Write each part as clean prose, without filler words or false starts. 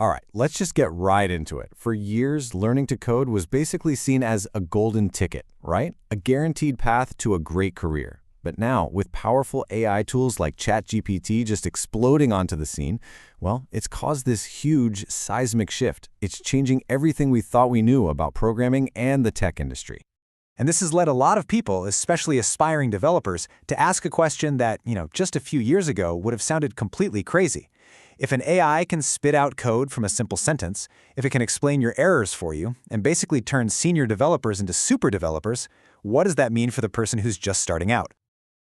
All right, let's just get right into it. For years, learning to code was basically seen as a golden ticket, right? A guaranteed path to a great career. But now, with powerful AI tools like ChatGPT just exploding onto the scene, well, it's caused this huge seismic shift. It's changing everything we thought we knew about programming and the tech industry. And this has led a lot of people, especially aspiring developers, to ask a question that, just a few years ago would have sounded completely crazy. If an AI can spit out code from a simple sentence, if it can explain your errors for you, and basically turn senior developers into super developers, what does that mean for the person who's just starting out?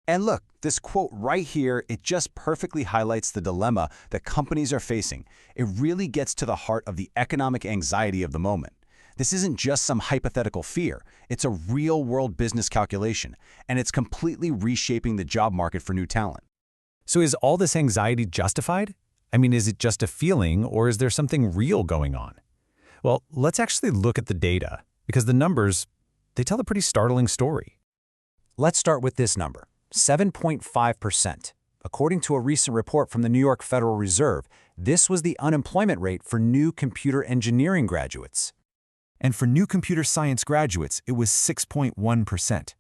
And look, this quote right here, it just perfectly highlights the dilemma that companies are facing. It really gets to the heart of the economic anxiety of the moment. This isn't just some hypothetical fear. It's a real-world business calculation, and it's completely reshaping the job market for new talent. So is all this anxiety justified? I mean, is it just a feeling, or is there something real going on? Well, let's actually look at the data, because the numbers, they tell a pretty startling story. Let's start with this number, 7.5%. According to a recent report from the New York Federal Reserve, this was the unemployment rate for new computer engineering graduates. And for new computer science graduates, it was 6.1%.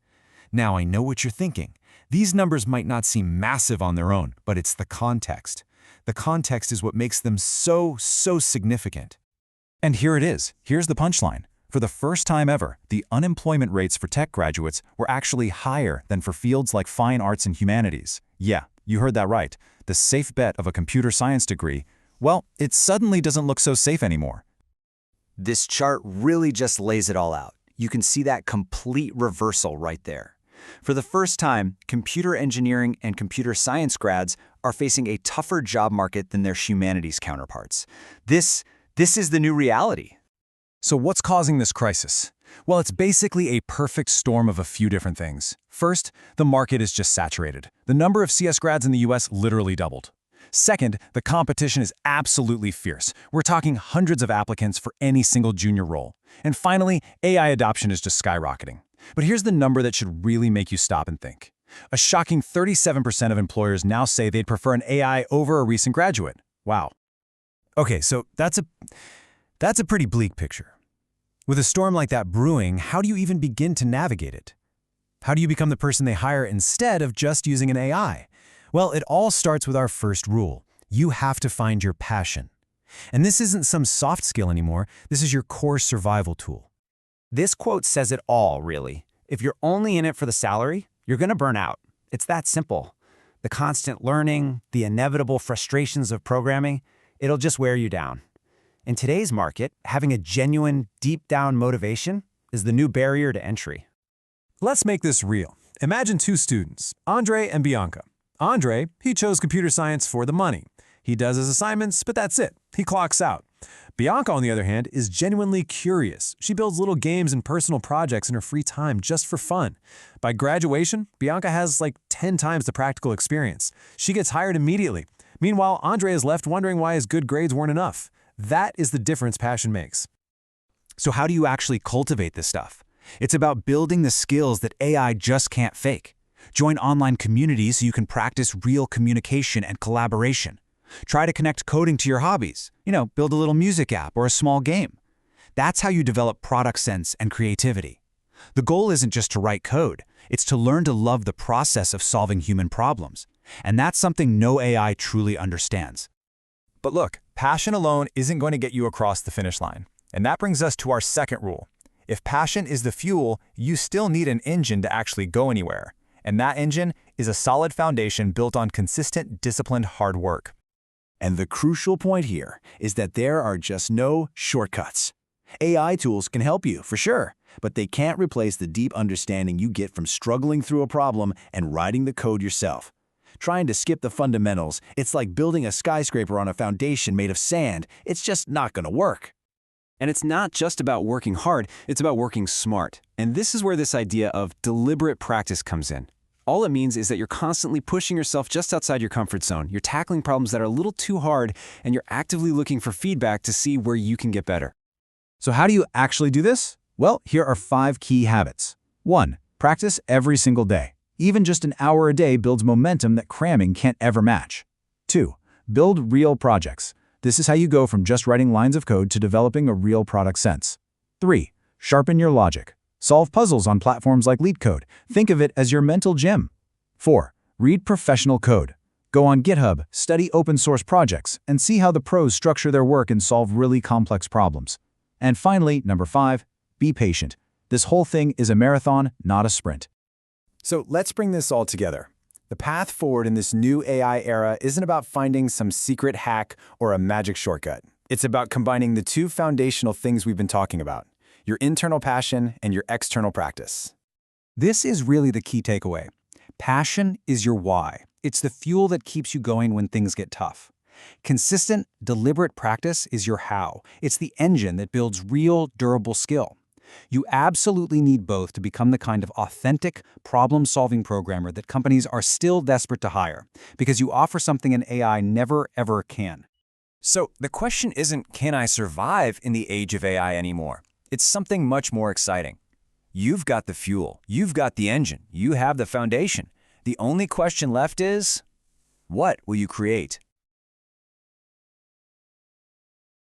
Now, I know what you're thinking. These numbers might not seem massive on their own, but it's the context. The context is what makes them so significant. And here it is. Here's the punchline. For the first time ever, the unemployment rates for tech graduates were actually higher than for fields like fine arts and humanities. Yeah, you heard that right. The safe bet of a computer science degree, well, it suddenly doesn't look so safe anymore. This chart really just lays it all out. You can see that complete reversal right there. For the first time, computer engineering and computer science grads are facing a tougher job market than their humanities counterparts. This is the new reality. So what's causing this crisis? Well, it's basically a perfect storm of a few different things. First, the market is just saturated. The number of CS grads in the US literally doubled. Second, the competition is absolutely fierce. We're talking hundreds of applicants for any single junior role. And finally, AI adoption is just skyrocketing. But here's the number that should really make you stop and think. A shocking 37% of employers now say they'd prefer an AI over a recent graduate. Wow. Okay, so that's a pretty bleak picture. With a storm like that brewing, how do you even begin to navigate it? How do you become the person they hire instead of just using an AI? Well, it all starts with our first rule. You have to find your passion. And this isn't some soft skill anymore. This is your core survival tool. This quote says it all, really. If you're only in it for the salary, you're going to burn out. It's that simple. The constant learning, the inevitable frustrations of programming, it'll just wear you down. In today's market, having a genuine, deep-down motivation is the new barrier to entry. Let's make this real. Imagine two students, Andre and Bianca. Andre, he chose computer science for the money. He does his assignments, but that's it. He clocks out. Bianca, on the other hand, is genuinely curious. She builds little games and personal projects in her free time just for fun. By graduation, Bianca has like 10 times the practical experience. She gets hired immediately. Meanwhile, Andre is left wondering why his good grades weren't enough. That is the difference passion makes. So how do you actually cultivate this stuff? It's about building the skills that AI just can't fake. Join online communities so you can practice real communication and collaboration. Try to connect coding to your hobbies. Build a little music app or a small game. That's how you develop product sense and creativity. The goal isn't just to write code. It's to learn to love the process of solving human problems. And that's something no AI truly understands. But look, passion alone isn't going to get you across the finish line. And that brings us to our second rule. If passion is the fuel, you still need an engine to actually go anywhere. And that engine is a solid foundation built on consistent, disciplined hard work. And the crucial point here is that there are just no shortcuts. AI tools can help you, for sure, but they can't replace the deep understanding you get from struggling through a problem and writing the code yourself. Trying to skip the fundamentals, it's like building a skyscraper on a foundation made of sand. It's just not going to work. And it's not just about working hard, it's about working smart. And this is where this idea of deliberate practice comes in. All it means is that you're constantly pushing yourself just outside your comfort zone. You're tackling problems that are a little too hard, and you're actively looking for feedback to see where you can get better. So how do you actually do this? Well, here are 5 key habits. 1. Practice every single day. Even just an hour a day builds momentum that cramming can't ever match. 2. Build real projects. This is how you go from just writing lines of code to developing a real product sense. 3. Sharpen your logic. Solve puzzles on platforms like LeetCode. Think of it as your mental gym. 4. Read professional code. Go on GitHub, study open source projects, and see how the pros structure their work and solve really complex problems. And finally, number 5, be patient. This whole thing is a marathon, not a sprint. So let's bring this all together. The path forward in this new AI era isn't about finding some secret hack or a magic shortcut. It's about combining the two foundational things we've been talking about, your internal passion and your external practice. This is really the key takeaway. Passion is your why. It's the fuel that keeps you going when things get tough. Consistent, deliberate practice is your how. It's the engine that builds real, durable skill. You absolutely need both to become the kind of authentic, problem-solving programmer that companies are still desperate to hire, because you offer something an AI never, ever can. So the question isn't, can I survive in the age of AI anymore? It's something much more exciting. You've got the fuel, you've got the engine, you have the foundation. The only question left is, what will you create?